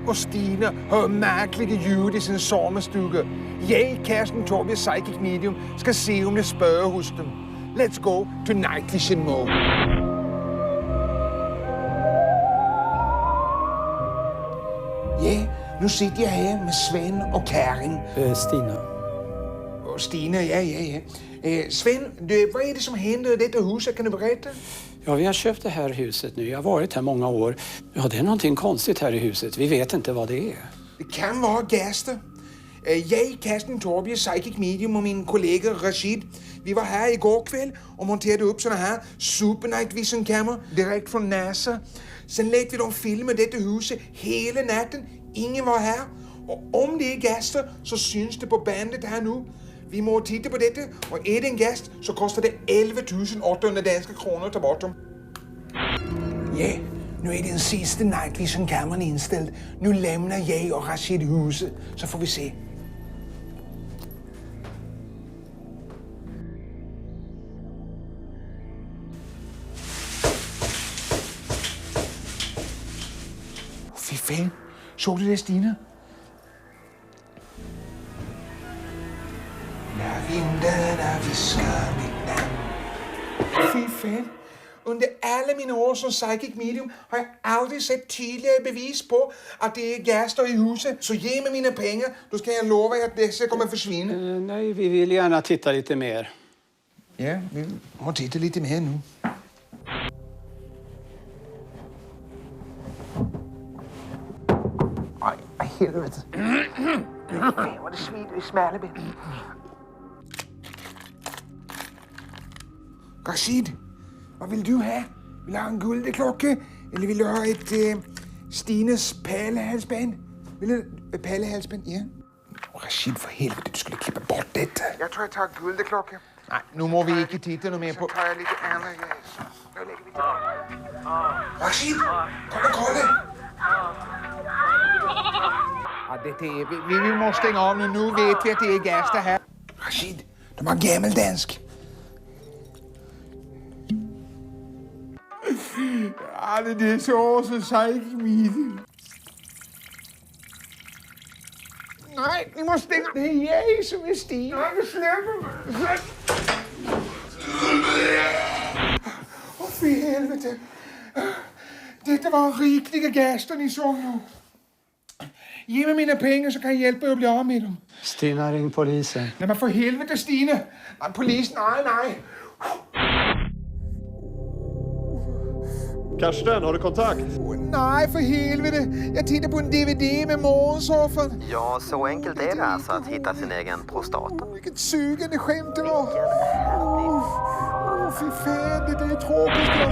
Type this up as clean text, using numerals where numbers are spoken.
och Stina har märkliga ljud i sin sommarstuga. Jag, Karsten Torbjörn, Psychic Medium, ska se om det spöar hos dem. Let's go to night vision mode. Ja, nu sitter jag här med Sven och Karin. Stina. Och Stina, ja. Sven, vad är det som händer i detta huset? Kan du berätta? Ja, vi har köpt det här huset nu. Jag har varit här många år. Ja, det är någonting konstigt här i huset. Vi vet inte vad det är. Det kan vara gäster. Jag, Karsten Torbjörn, Psychic Medium och min kollega Rashid, vi var här igår kväll och monterade upp såna här Super Night Vision-kameror direkt från NASA. Sen lät vi dem filma detta huset hela natten. Ingen var här. Och om det är gäster så syns det på bandet här nu. Vi må titta på detta och är det en gäst så kostar det 11 800 danska kronor att ta bort dem. Ja, nu är den sista Night Vision-kameran inställd. Nu lämnar jag och Rashid huset så får vi se. Fy fan, såg du det, Stina? När vindarna viskar mitt namn. Fy fan. Under alla mina år som Psychic Medium har jag aldrig sett tydligare bevis på att det är gäster i huset. Så ge mig mina pengar, då ska jag lova att dessa kommer försvinna. Nej, vi vill gärna titta lite mer. Ja, vi må titta lite mer nu. Ej, vad helvete. Fan, vad det svider i smalebenen. Rashid, vad vill du ha? Vill du ha en guldklocka? Eller vill du ha ett Stines pärlehalsband? Vill du pärlehalsband? Ja. Rashid, för helvete, du skulle klippa bort detta. Jag tror jag tar guldklocka. Nej, nu må vi inte titta något mer på... Så tar jag lite andra grejer. Nu lägger vi tillbaka. Rashid, kom och kolla! Ja, det är, vi måste stänga av nu. Nu vet vi att det är gäster här. Rashid, de har gammeldansk. Ja, det är så Psychic Medium. Nej, ni måste stänga. Det är jag som är Stina. Nej, släpp mig. Åh, fy helvete. Detta var riktiga gäster ni såg nu. Ge mig mina pengar så kan jag hjälpa er att bli av med dem. Stina, ring polisen. Nej, men för helvete, Stina. Nej, polisen, nej. Karsten, har du kontakt? Nej, för helvete. Jag tittar på en DVD med morgonsoffan. Ja, så enkelt är det alltså att hitta sin egen prostata. Vilket sugande skämt det var. Fy fan, det är tråkigt jag